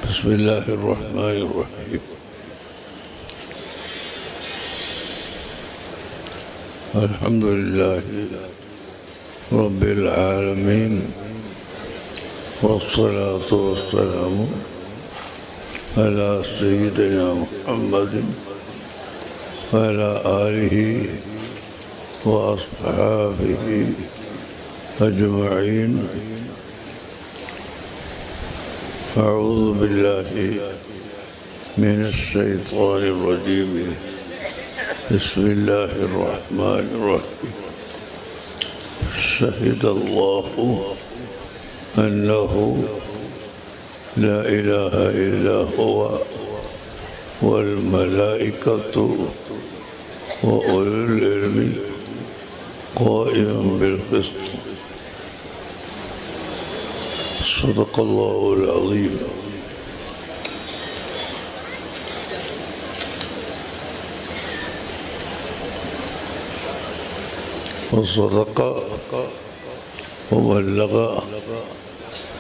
بسم الله الرحمن الرحيم. الحمد لله رب العالمين، والصلاة والسلام على سيدنا محمد وعلى آله وأصحابه أجمعين. أعوذ بالله من الشيطان الرجيم. بسم الله الرحمن الرحيم. شهد الله أنه لا إله إلا هو والملائكة وأولو العلم قائما بالقسط. صدق الله العظيم. وصدق وبلغ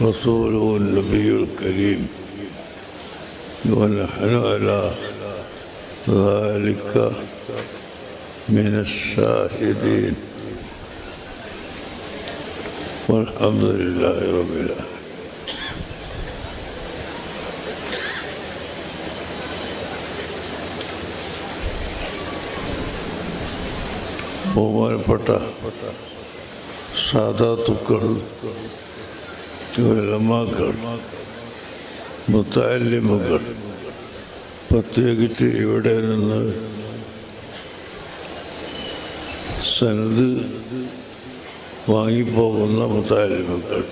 رسوله النبي الكريم، ونحن على ذلك من الشاهدين، والحمد لله رب العالمين. ബഹുമാനപ്പെട്ട സാദാത്തുക്കൾ, ഉലമാക്കൾ, മുത്തഅല്ലിമുകൾ, പ്രത്യേകിച്ച് ഇവിടെ നിന്ന് സനദ് വാങ്ങിപ്പോകുന്ന മുത്തഅല്ലിമുകൾ,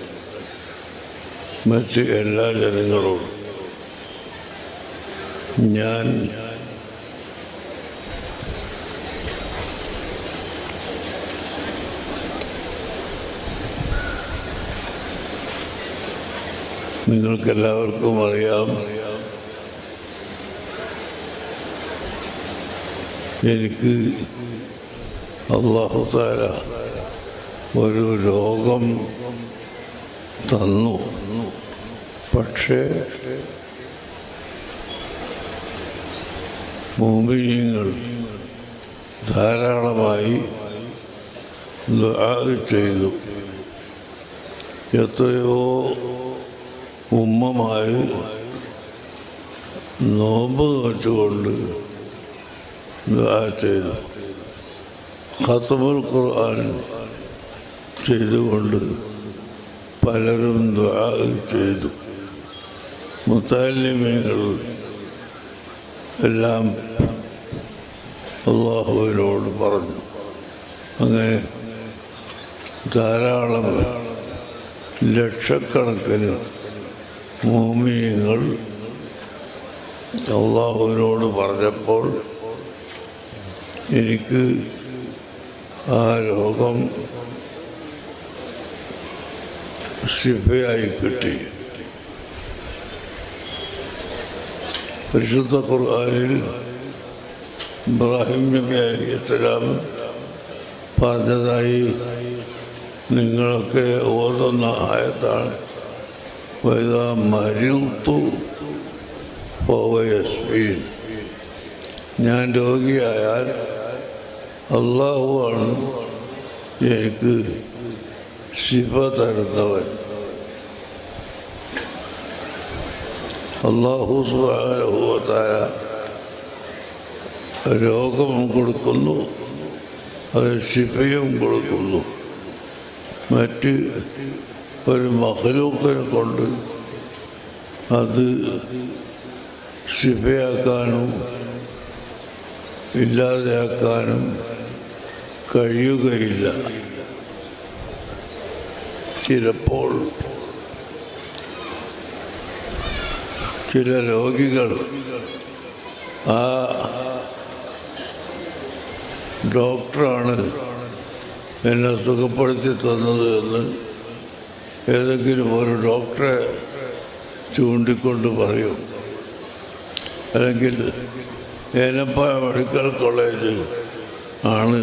മറ്റ് എല്ലാ ജനങ്ങളോടും ഞാൻ നിങ്ങൾക്കെല്ലാവർക്കും അറിയാം, എനിക്ക് അല്ലാഹു തആല ഒരു രോഗം തന്നു. പക്ഷേ മുഅ്മിനീങ്ങൾ ധാരാളമായി ദുആ ചെയ്തു. എത്രയോ ഉമ്മമാർ നോമ്പ് നോറ്റുകൊണ്ട് ദുആ ചെയ്തു. ഖത്മുൽ ഖുർആൻ ചെയ്തുകൊണ്ട് പലരും ദുആ ചെയ്തു. മുത്തഅല്ലിമീങ്ങൾ എല്ലാം അല്ലാഹുവിനോട് പറഞ്ഞു. അങ്ങനെ ധാരാളം ലക്ഷക്കണക്കിന് മുഅ്മിനീങ്ങൾ അല്ലാഹുവിനോട് പറഞ്ഞപ്പോൾ എനിക്ക് ആ രോഗം ശിഫയായി കിട്ടി. പരിശുദ്ധ ഖുർആനിൽ ഇബ്രാഹിം നബി അലൈഹിസ്സലാം പറഞ്ഞതായി നിങ്ങളൊക്കെ ഓതുന്ന ആയത്താണ്, വഇദാ മരിദ്തു ഫഹുവ യശ്ഫീൻ. ഞാൻ രോഗിയായാൽ അല്ലാഹുവാണ് എനിക്ക് ശിഫ തരുന്നവൻ. അല്ലാഹു സുബ്ഹാനഹു വ തആല രോഗം കൊടുക്കുന്നു, അത് ശിഫയും കൊടുക്കുന്നു. മറ്റ് ഒരു മഖ്ലൂക്കിനെ കൊണ്ട് അത് ശിഫയാക്കാനും ഇല്ലാതെയാക്കാനും കഴിയുകയില്ല. ചിലപ്പോൾ ചില രോഗികൾ ആ ഡോക്ടറാണ് എന്നെ സുഖപ്പെടുത്തി തന്നത് എന്ന് ഏതെങ്കിലും ഒരു ഡോക്ടറെ ചൂണ്ടിക്കൊണ്ട് പറയും. അല്ലെങ്കിൽ ഏലപ്പായ മെഡിക്കൽ കോളേജ് ആണ്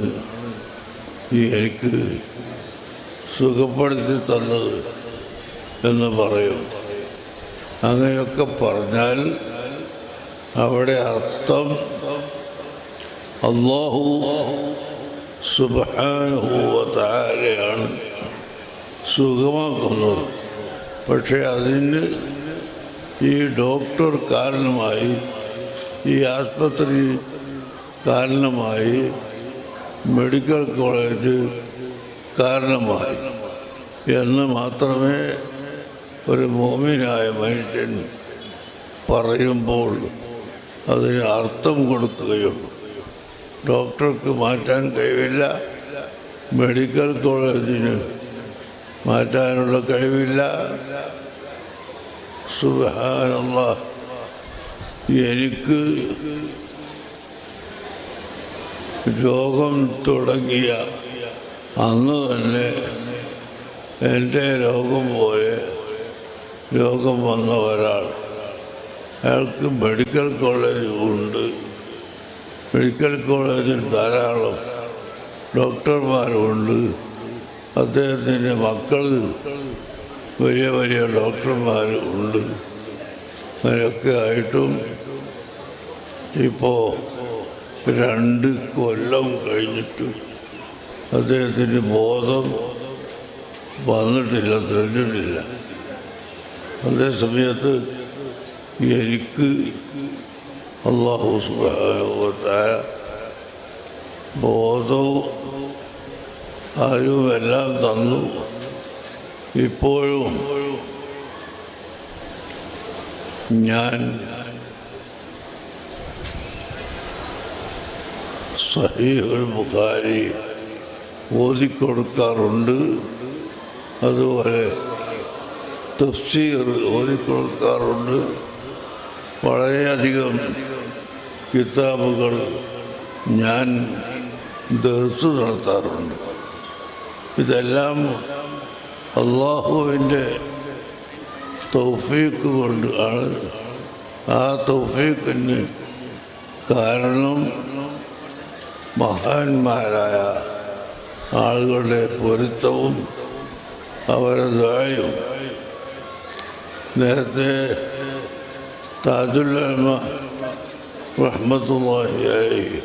എനിക്ക് സുഖപ്പെടുത്തി തന്നത് എന്ന് പറയും. അങ്ങനെയൊക്കെ പറഞ്ഞാൽ അവിടെ അർത്ഥം അല്ലാഹു സുബ്ഹാനഹു വ തആലയാണ് സുഖമാക്കുന്നത്. പക്ഷേ അതിന് ഈ ഡോക്ടർ കാരണമായി, ഈ ആസ്പത്രി കാരണമായി, മെഡിക്കൽ കോളേജ് കാരണമായി എന്ന് മാത്രമേ ഒരു മോമിനായ മനുഷ്യൻ പറയുമ്പോൾ അതിന് അർത്ഥം കൊടുക്കുകയുള്ളൂ. ഡോക്ടർക്ക് മാറ്റാൻ കഴിവില്ല, മെഡിക്കൽ കോളേജിന് മാറ്റാനുള്ള കഴിവില്ല. സുബ്ഹാനല്ലാഹ്, എനിക്ക് രോഗം തുടങ്ങിയ അന്ന് തന്നെ എൻ്റെ രോഗം പോലെ രോഗം വന്ന ഒരാൾ, അയാൾക്ക് മെഡിക്കൽ കോളേജ് ഉണ്ട്. മെഡിക്കൽ കോളേജിൽ ധാരാളം ഡോക്ടർമാരുണ്ട്. അദ്ദേഹത്തിൻ്റെ മക്കൾ വലിയ വലിയ ഡോക്ടർമാർ ഉണ്ട്. അങ്ങനെയൊക്കെ ആയിട്ടും ഇപ്പോൾ 2 കൊല്ലം കഴിഞ്ഞിട്ട് അദ്ദേഹത്തിന് ബോധം വന്നിട്ടില്ല, തെളിഞ്ഞിട്ടില്ല. അതേ സമയത്ത് എനിക്ക് അല്ലാഹു സുബ്ഹാനഹു വ തആല ബോധവും അറിവുമെല്ലാം തന്നു. ഇപ്പോഴും ഞാൻ സഹീഹുൽ ബുഖാരി ഓതിക്കൊടുക്കാറുണ്ട്. അതുപോലെ തഫ്സീർ ഓതിക്കൊടുക്കാറുണ്ട്. വളരെയധികം കിതാബുകൾ ഞാൻ ദർസ് നടത്താറുണ്ട്. ഇതെല്ലാം അള്ളാഹുവിൻ്റെ തൗഫീഖ് കൊണ്ട് ആണ്. ആ തൗഫീഖിന് കാരണം മഹാന്മാരായ ആളുകളുടെ പൊരുത്തവും അവരുടെ ദുആയും. നേരത്തെ താജുൽ ഉലമ റഹ്മത്തുള്ളാഹി അലൈഹി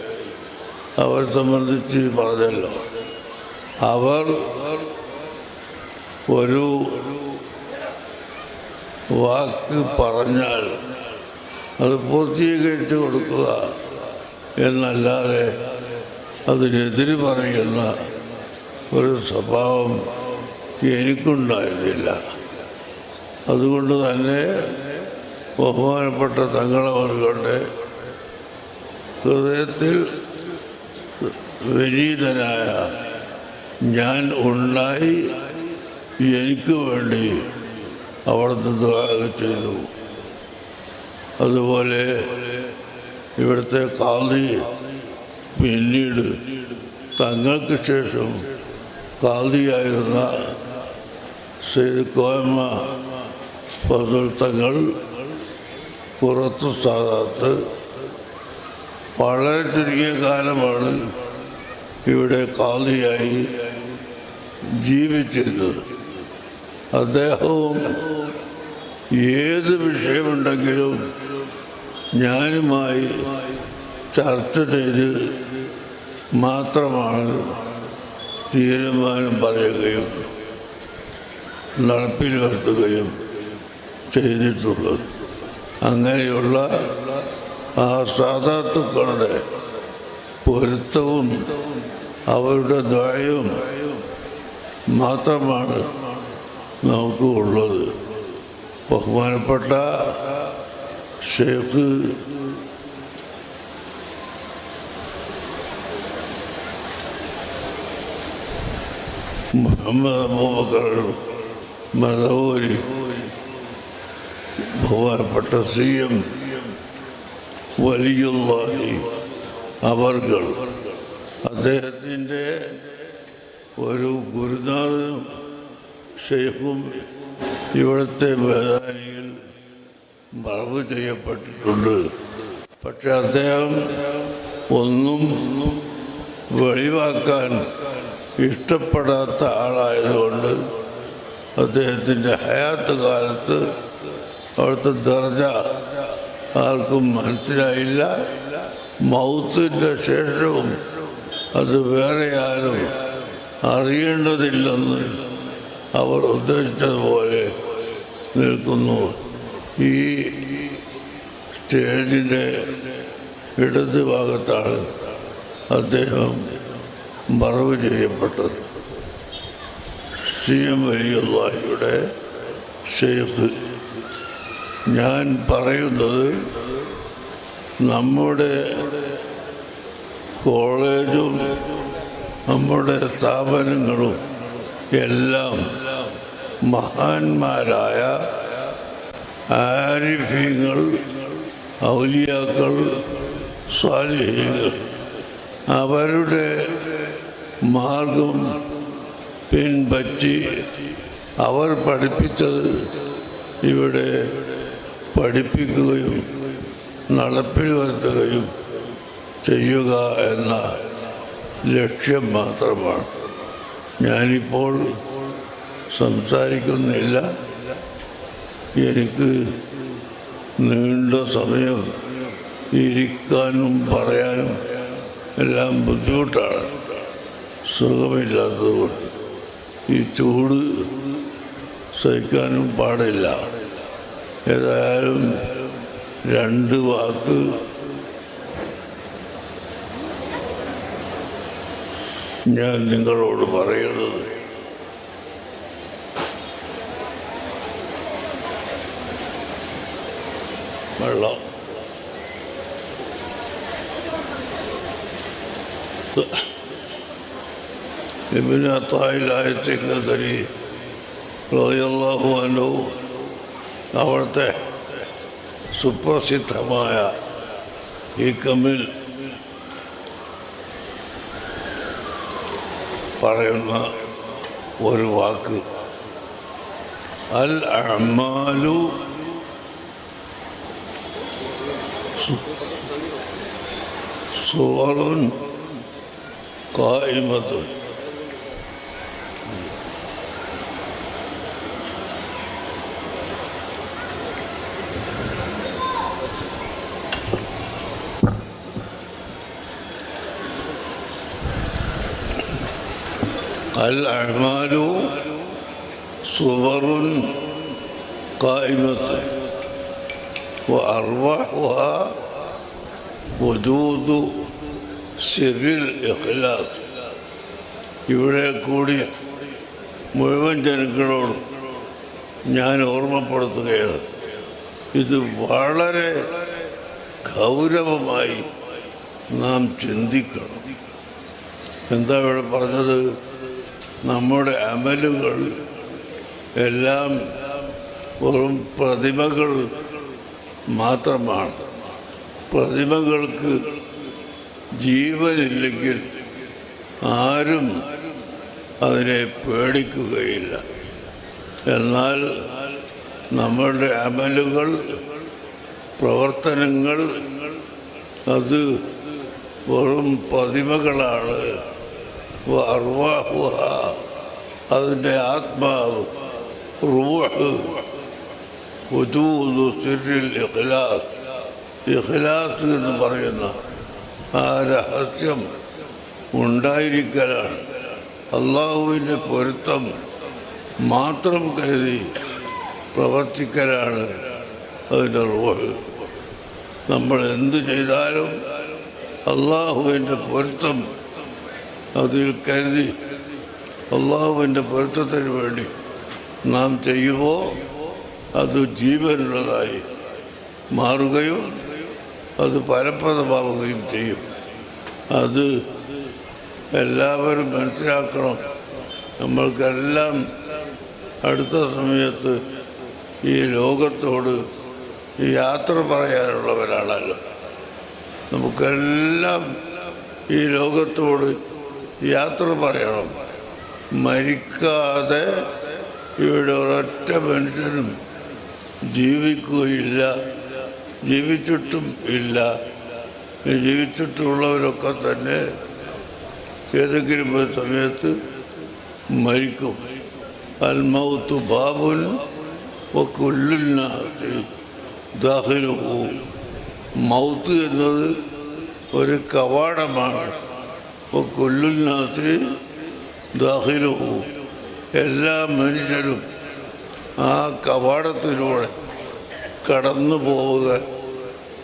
അവരെ സംബന്ധിച്ച് പറഞ്ഞല്ലോ, അവർ ഒരു വാക്ക് പറഞ്ഞാൽ അത് പൂർത്തീകരിച്ചു കൊടുക്കുക എന്നല്ലാതെ അതിനെതിര് പറയുന്ന ഒരു സ്വഭാവം എനിക്കുണ്ടായിരുന്നില്ല. അതുകൊണ്ട് തന്നെ ബഹുമാനപ്പെട്ട തങ്ങളവരുടെ ഹൃദയത്തിൽ വിനീതനായ ഞാൻ ഉണ്ടായി എനിക്ക് വേണ്ടി അവിടുന്ന് ദുആ ചെയ്തു. അതുപോലെ ഇവിടുത്തെ ഖാദി പിന്നീട് തങ്ങൾക്ക് ശേഷം ഖാദിയായിരുന്ന സയ്യിദ് കോയമ്മ ഫضل തങ്ങൾ പുറത്തു സാദാത്ത് വളരെ ചുരുങ്ങിയ കാലമാണ് ഇവിടെ ഖാദിയായി ജീവിച്ചിരുന്നത്. അദ്ദേഹവും ഏത് വിഷയമുണ്ടെങ്കിലും ഞാനുമായി ചർച്ച ചെയ്ത് മാത്രമാണ് തീരുമാനം പറയുകയും നടപ്പിൽ വരുത്തുകയും ചെയ്തിട്ടുള്ളത്. അങ്ങനെയുള്ള ആ സാദാത്തുക്കളുടെ പൊരുത്തവും അവരുടെ ദുആയും മാത്രമാണ് നമുക്ക് ഉള്ളത്. ബഹുമാനപ്പെട്ട ഷേഖ് മുഹമ്മദ് അബൂബക്കർ മദഊരി, ബഹുമാനപ്പെട്ട CM വലിയുല്ലാഹി അവർകൾ, അദ്ദേഹത്തിൻ്റെ ഒരു ഗുരുനാഥനും ഷെയ്ഖും ഇവിടുത്തെ മേധാനിയിൽ മറവ് ചെയ്യപ്പെട്ടിട്ടുണ്ട്. പക്ഷെ അദ്ദേഹം ഒന്നും വെളിവാക്കാൻ ഇഷ്ടപ്പെടാത്ത ആളായതുകൊണ്ട് അദ്ദേഹത്തിൻ്റെ ഹയാത്ത് കാലത്ത് അവിടുത്തെ ദർജ ആർക്കും മനസ്സിലായില്ല. മൗത്തിൻ്റെ ശേഷവും അത് വേറെ ആരും അറിയേണ്ടതില്ലെന്ന് അവർ ഉദ്ദേശിച്ചതുപോലെ നിൽക്കുന്നു. ഈ സ്റ്റേജിൻ്റെ ഇടത് ഭാഗത്താണ് അദ്ദേഹം മറവ് ചെയ്യപ്പെട്ടത്. CM വലിയുള്ളാഹിയുടെ ഷെയ്ഖ്. ഞാൻ പറയുന്നത് നമ്മുടെ കോളേജും നമ്മുടെ സ്ഥാപനങ്ങളും എല്ലാം മഹാന്മാരായ ആരിഫീങ്ങൾ, ഔലിയാക്കൾ, സ്വാലിഹീങ്ങൾ അവരുടെ മാർഗം പിൻപറ്റി അവർ പഠിപ്പിച്ചത് ഇവിടെ പഠിപ്പിക്കുകയും നടപ്പിൽ വരുത്തുകയും ചെയ്യുക എന്ന ലക്ഷ്യം മാത്രമാണ്. ഞാനിപ്പോൾ സംസാരിക്കുന്നില്ല. എനിക്ക് നീണ്ട സമയം ഇരിക്കാനും പറയാനും എല്ലാം ബുദ്ധിമുട്ടാണ്, സുഖമില്ലാത്തതുകൊണ്ട്. ഈ ചൂട് സഹിക്കാനും പാടില്ല. ഏതായാലും 2 വാക്ക് ഞാൻ നിങ്ങളോട് പറയുന്നത്. വെള്ളം ഇബ്നു അത്താഇൽ ഖദരി റളിയല്ലാഹു അൻഹു അവിടുത്തെ സുപ്രസിദ്ധമായ ഹിക്മിൽ പറയുന്ന ഒരു വാക്ക്, അൽ അഅ്മാലു സുവറുൻ ഖായിമത്തുൻ. الأعمال صور قائمة وأرواحها وجود سر الإخلاص. ഇവിടെ കൂടിയ മുഴുവൻ ജനങ്ങളോടും ഞാൻ ഓർമ്മപ്പെടുത്തുകയാണ്, ഇത് വളരെ ഗൗരവമായി നാം ചിന്തിക്കണം. എന്താ ഇവിടെ പറഞ്ഞത്? നമ്മുടെ അമലുകൾ എല്ലാം വെറും പ്രതിമകൾ മാത്രമാണ്. പ്രതിമകൾക്ക് ജീവനില്ലെങ്കിൽ ആരും അതിനെ പേടിക്കുകയില്ല. എന്നാൽ നമ്മളുടെ അമലുകൾ, പ്രവർത്തനങ്ങൾ അത് വെറും പ്രതിമകളാണ്. അർവാഹുഹ, അതിൻ്റെ ആത്മാവ്, റൂഹ്, വജൂദു സിറിൽ ഇഖ്ലാസ്, ഇഖ്ലാസ് എന്ന് പറയുന്ന ആ രഹസ്യം ഉണ്ടായിരിക്കലാണ്. അള്ളാഹുവിൻ്റെ പൊരുത്തം മാത്രം കരുതി പ്രവർത്തിക്കലാണ് അതിൻ്റെ റൂഹ്. നമ്മൾ എന്ത് ചെയ്താലും അള്ളാഹുവിൻ്റെ പൊരുത്തം അതിൽ കരുതി അള്ളാഹുവിൻ്റെ പൊരുത്തത്തിന് വേണ്ടി നാം ചെയ്യുമ്പോൾ അത് ജീവനുള്ളതായി മാറുകയും അത് ഫലപ്രദമാവുകയും ചെയ്യും. അത് എല്ലാവരും മനസ്സിലാക്കണം. നമ്മൾക്കെല്ലാം അടുത്ത സമയത്ത് ഈ ലോകത്തോട് യാത്ര പറയാനുള്ളവരാണല്ലോ. നമുക്കെല്ലാം ഈ ലോകത്തോട് യാത്ര പറയണം. മരിക്കാതെ ഇവിടെ ഒരൊറ്റ മനുഷ്യനും ജീവിക്കുകയില്ല, ജീവിച്ചിട്ടും ഇല്ല. ജീവിച്ചിട്ടുള്ളവരൊക്കെ തന്നെ ഏതെങ്കിലും ഒരു സമയത്ത് മരിക്കും. അൽ മൗത്തു ബാബുൻ വകുല്ലുന്നാസി ദാഖിലുഹു. മൗത്ത് എന്നത് ഒരു കവാടമാണ്. വകുല്ലുന്നാസി ദാഖിലുഹു. എല്ലാ മനുഷ്യരും ആ കവാടത്തിലൂടെ കടന്നു പോവുക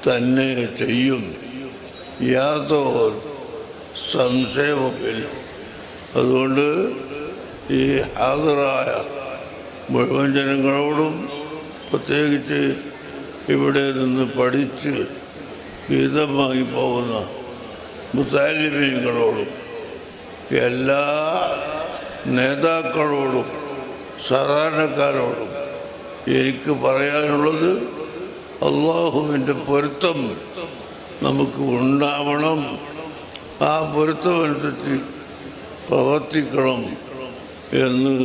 തന്നെ ചെയ്യും. യാതൊരു സംശയവുമില്ല. അതുകൊണ്ട് ഈ ഹാജറായ മുഴുവൻ ജനങ്ങളോടും, പ്രത്യേകിച്ച് ഇവിടെ നിന്ന് പഠിച്ച് വീതം വാങ്ങിപ്പോകുന്ന മുത്താലിമീങ്ങളോടും, എല്ലാ നേതാക്കളോടും, സാധാരണക്കാരോടും എനിക്ക് പറയാനുള്ളത്, അള്ളാഹുവിൻ്റെ പൊരുത്തം നമുക്ക് ഉണ്ടാവണം. ആ പൊരുത്തമനുസരിച്ച് പ്രവർത്തിക്കണം എന്ന്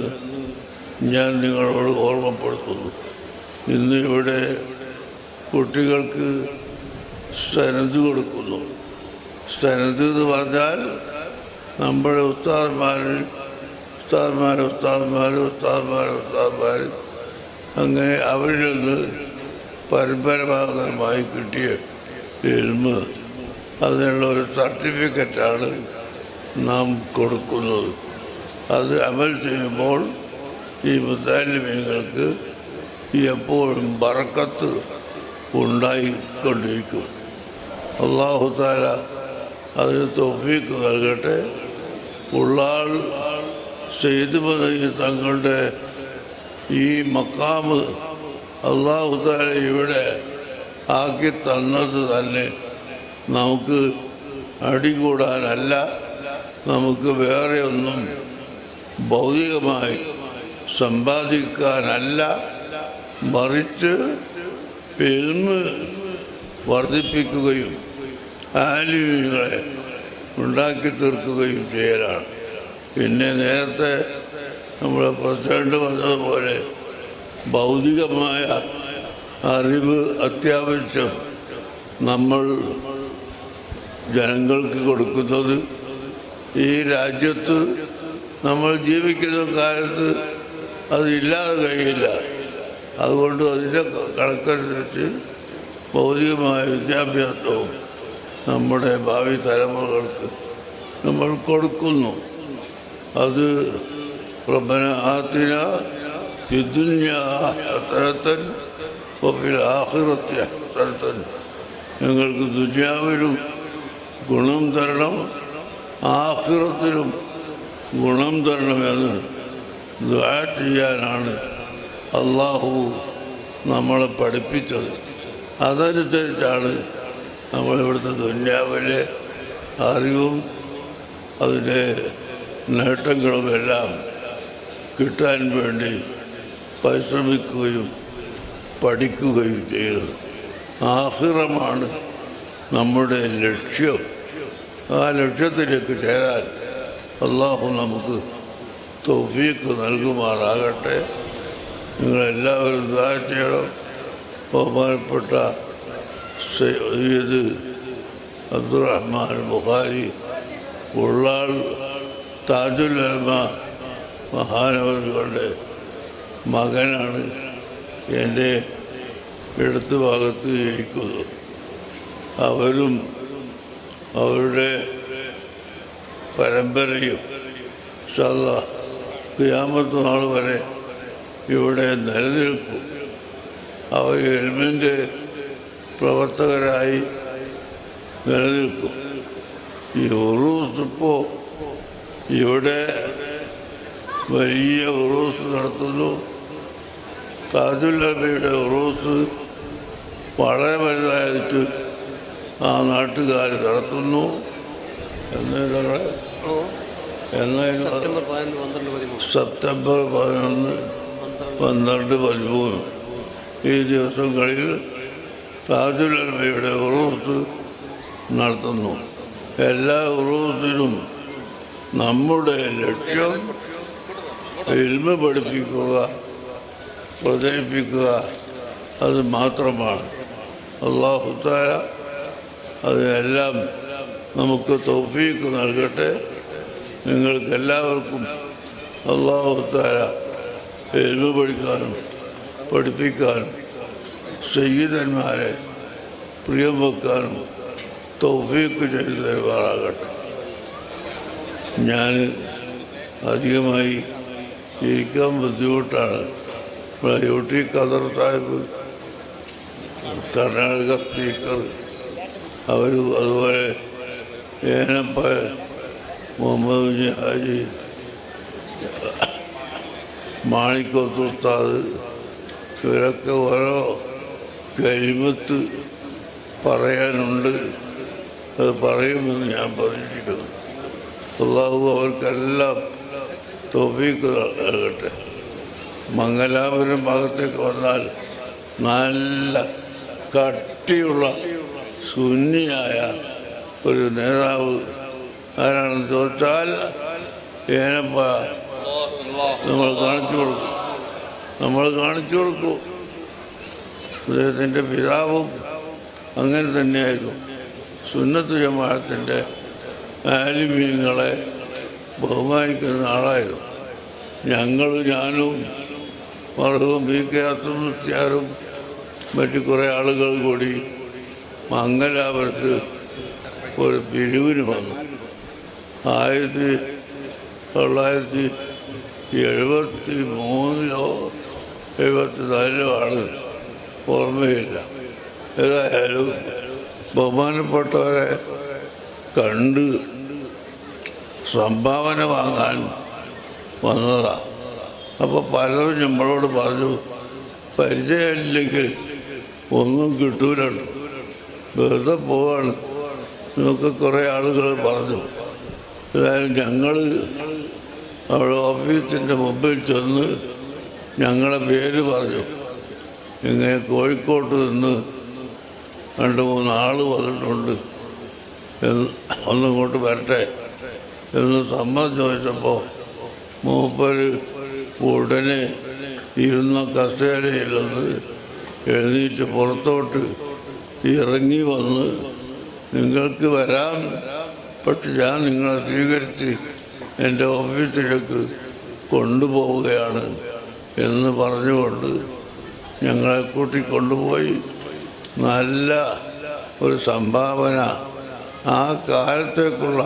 ഞാൻ നിങ്ങളോട് ഓർമ്മപ്പെടുത്തുന്നു. ഇന്ന് ഇവിടെ കുട്ടികൾക്ക് സനദ് കൊടുക്കുന്നു. സനദ് എന്ന് പറഞ്ഞാൽ നമ്മുടെ ഉസ്താദ്മാർ അങ്ങനെ അവരിൽ നിന്ന് പരമ്പരാഗതമായി കിട്ടിയ ഇൽമ്, അതിനുള്ള ഒരു സർട്ടിഫിക്കറ്റാണ് നാം കൊടുക്കുന്നത്. അത് അമൽ ചെയ്യുമ്പോൾ ഈ മുത്താലിമീങ്ങൾക്ക് എപ്പോഴും ബറക്കത്ത് ഉണ്ടായിക്കൊണ്ടിരിക്കും. അല്ലാഹു തആല അതിന് തൗഫീഖ് നൽകട്ടെ. ഉള്ളാൾ സെയ്ദ് മദനി തങ്ങളുടെ ഈ മഖാമ് അല്ലാഹു തആല ഇവിടെ ആക്കി തന്നത് തന്നെ നമുക്ക് അടികൂടാനല്ല, നമുക്ക് വേറെ ഒന്നും ഭൗതികമായി സമ്പാദിക്കാനല്ല, മറിച്ച് ഇൽമ് വർദ്ധിപ്പിക്കുകയും ആലിമീങ്ങളെ ഉണ്ടാക്കി തീർക്കുകയും ചെയ്യലാണ്. പിന്നെ നേരത്തെ നമ്മുടെ പ്രസിഡന്റ് പറഞ്ഞതുപോലെ ഭൗതികമായ അറിവ് അത്യാവശ്യം നമ്മൾ ജനങ്ങൾക്ക് കൊടുക്കുന്നത് ഈ രാജ്യത്ത് നമ്മൾ ജീവിക്കുന്ന കാലത്ത് അതില്ലാതെ കഴിയില്ല. അതുകൊണ്ട് അതിൻ്റെ കണക്കനുസരിച്ച് ഭൗതികമായ വിദ്യാഭ്യാസവും നമ്മുടെ ഭാവി തലമുറകൾക്ക് നമ്മൾ കൊടുക്കുന്നു. അത് റബ്ബന ആതിന ഫിദ്ദുനിയാ ഹസനത്തൻ വഫിൽ ആഖിറത്തി ഹസനത്തൻ. ഞങ്ങൾക്ക് ദുനിയാവിലും ഗുണം തരണം, ആഖിറത്തിലും ഗുണം തരണമെന്ന് ദുആ ചെയ്യാനാണ് അള്ളാഹു നമ്മളെ പഠിപ്പിച്ചത്. അതനുസരിച്ചാണ് നമ്മളിവിടുത്തെ ദുനിയാവിലെ അറിവും അതിൻ്റെ നേട്ടങ്ങളുമെല്ലാം കിട്ടാൻ വേണ്ടി പരിശ്രമിക്കുകയും പഠിക്കുകയും ചെയ്തത്. ആഖിറമാണ് നമ്മുടെ ലക്ഷ്യം. ആ ലക്ഷ്യത്തിലേക്ക് ചേരാൻ അള്ളാഹു നമുക്ക് തൗഫീഖ് നൽകുമാറാകട്ടെ. നിങ്ങളെല്ലാവരും ദുആ ചെയ്യണം. ബഹുമാനപ്പെട്ട സയ്യിദ് അബ്ദുറഹ്മാൻ ബുഖാരി ഉള്ളാൾ താജുൽ ഉലമ മഹാനവറുകളുടെ മകനാണ് എൻ്റെ ഇടത്ത് ഭാഗത്ത് ഇരിക്കുന്നത്. അവരും അവരുടെ പരമ്പരയും ഇൻഷാ അല്ലാഹ് ഖിയാമത്ത് നാൾ വരെ ഇവിടെ നിലനിൽക്കും. അവർ ഇൽമിൻ്റെ പ്രവർത്തകരായി നിലനിൽക്കും. ഈ ഉറൂസ് ഇപ്പോൾ ഇവിടെ വലിയ ഉറൂസ് നടത്തുന്നു. താജുൽ ഉലമയുടെ ഉറൂസ് വളരെ വലുതായിട്ട് ആ നാട്ടുകാർ നടത്തുന്നു. സെപ്റ്റംബർ 11, 12, 13 ഈ ദിവസങ്ങളിൽ താജുൽ ഉലമയുടെ ഉറൂസ് നടത്തുന്നു. എല്ലാ ഉറൂസിലും നമ്മുടെ ലക്ഷ്യം ഇൽമ് പഠിപ്പിക്കുക, പ്രചരിപ്പിക്കുക, അത് മാത്രമാണ്. അല്ലാഹു തആല അതിനെല്ലാം നമുക്ക് തൗഫീഖ് നൽകട്ടെ. നിങ്ങൾക്കെല്ലാവർക്കും അല്ലാഹു തആല ഇൽമ് പഠിക്കാനും പഠിപ്പിക്കാനും സയ്യിദന്മാരെ പ്രിയം വെക്കാനും തൗഫീഖ് ചെയ്തു തരുമാറാകട്ടെ. ഞാൻ അധികമായി ഇരിക്കാൻ ബുദ്ധിമുട്ടാണ്. UT ഖദർ സാഹിബ്, കർണാടക സ്പീക്കർ, അവർ അതുപോലെ ഏനപ്പ മുഹമ്മദ് ഹാജി, മാണിക്കോത്തുസ്താദ്, ഇവരൊക്കെ ഓരോ കലിമത്ത് പറയാനുണ്ട്. അത് പറയുമെന്ന് ഞാൻ പ്രതീക്ഷിക്കുന്നു. അല്ലാഹു അവർക്കെല്ലാം തൗഫീഖ് നൽകട്ടെ. മംഗലാപുരം ഭാഗത്തേക്ക് വന്നാൽ നല്ല കട്ടിയുള്ള സുന്നിയായ ഒരു നേതാവ് ആരാണെന്ന് ചോദിച്ചാൽ ഏനപ്പ നമ്മൾ കാണിച്ചു കൊടുക്കും. അദ്ദേഹത്തിൻ്റെ പിതാവും അങ്ങനെ തന്നെയായിരുന്നു. സുന്നത്ത് ജമാഅത്തിൻ്റെ ആലിമീങ്ങളെ ബഹുമാനിക്കുന്ന ആളായിരുന്നു. ഞാനും മർഹൂം BK അബ്ദുൽ മറ്റു കുറേ ആളുകൾ കൂടി മംഗലാപുരത്ത് ഒരു പിരിവിന് വന്നു. 1973 74 ആണ്, ഓർമ്മയില്ല. ഏതായാലും ബഹുമാനപ്പെട്ടവരെ കണ്ട് സംഭാവന വാങ്ങാൻ വന്നതാണ്. അപ്പോൾ പലരും നമ്മളോട് പറഞ്ഞു, പരിചയമില്ലെങ്കിൽ ഒന്നും കിട്ടൂലുണ്ട്, വെറുതെ പോവാണ് എന്നൊക്കെ കുറേ ആളുകൾ പറഞ്ഞു. ഏതായാലും ഞങ്ങൾ അവിടെ ഓഫീസിൻ്റെ മുമ്പിൽ ചെന്ന് ഞങ്ങളെ പേര് പറഞ്ഞു. ഇങ്ങനെ കോഴിക്കോട്ട് നിന്ന് 2-3 ആൾ വന്നിട്ടുണ്ട്, ഒന്നിങ്ങോട്ട് വരട്ടെ എന്ന് സമ്മതം ചോദിച്ചപ്പോൾ മൂപ്പര് ഉടനെ ഇരുന്ന കസേരയിൽ നിന്ന് എഴുന്നേറ്റ് പുറത്തോട്ട് ഇറങ്ങി വന്ന്, നിങ്ങൾക്ക് വരാം, പക്ഷെ ഞാൻ നിങ്ങളെ സ്വീകരിച്ച് എൻ്റെ ഓഫീസിലേക്ക് കൊണ്ടുപോവുകയാണ് എന്ന് പറഞ്ഞുകൊണ്ട് ഞങ്ങളെ കൂട്ടിക്കൊണ്ടുപോയി നല്ല ഒരു സംഭാവന, ആ കാലത്തേക്കുള്ള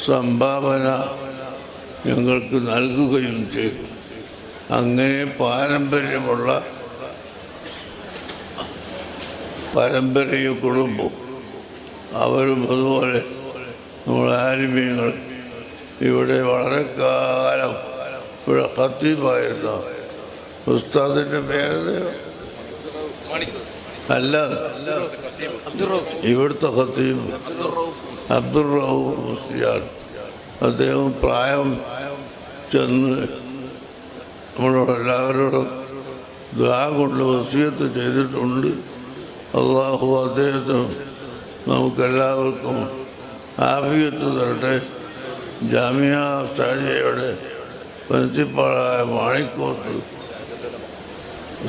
സംഭാവന ഞങ്ങൾക്ക് നൽകുകയും ചെയ്തു. അങ്ങനെ പാരമ്പര്യ കുടുംബം അവരും അതുപോലെ നമ്മൾ ആലിമീങ്ങൾ ഇവിടെ വളരെ കാലം ഇവിടെ ഖത്തീബായിരുന്ന ഉസ്താദിൻ്റെ പേര് അല്ല, ഇവിടുത്തെ ഖത്തീബ് അബ്ദുർ റഊഫ് മുസ്ലിയാർ. അദ്ദേഹം പ്രായം ചെന്ന് നമ്മളോട് എല്ലാവരോടും ദുആ കൊണ്ട് വസിയത്ത് ചെയ്തിട്ടുണ്ട്. അല്ലാഹു അദ്ദേഹത്തിനും നമുക്കെല്ലാവർക്കും ആഫിയത്ത് തരട്ടെ. ജാമിയ ഷാജിയയുടെ പ്രിൻസിപ്പാളായ മാണിക്കോത്ത്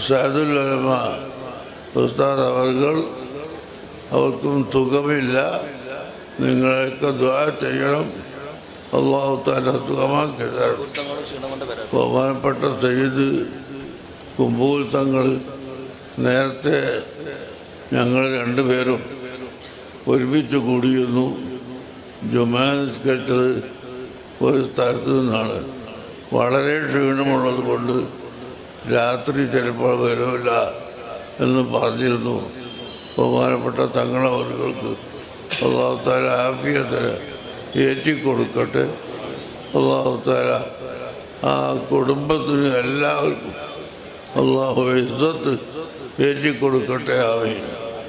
സയ്യിദുൽ ഉലമ ഉസ്താദ് അവർക്കും സുഖമില്ല. നിങ്ങളൊക്കെ ദുആ ചെയ്യണം, അല്ലാഹു തആല സുഖമാക്കി തരണം. ബഹുമാനപ്പെട്ട സയ്യിദ് കുമ്പൂൽ തങ്ങൾ നേരത്തെ ഞങ്ങൾ 2 പേരും ഒരുമിച്ച് കൂടിയിരുന്നു. ജുമാ നിസ്കരിച്ചത് ഒരു സ്ഥലത്തു നിന്നാണ്. വളരെ ക്ഷീണമുള്ളത് കൊണ്ട് രാത്രി ചിലപ്പോൾ വരില്ല എന്ന് പറഞ്ഞിരുന്നു. ബഹുമാനപ്പെട്ട തങ്ങളവർക്ക് അല്ലാഹു തആല ആഫിയത്തിന് ഏറ്റിക്കൊടുക്കട്ടെ. അല്ലാഹു തആല ആ കുടുംബത്തിന് എല്ലാവർക്കും അല്ലാഹു ഇസ്സത്ത് ഏറ്റിക്കൊടുക്കട്ടെ. ആമീൻ.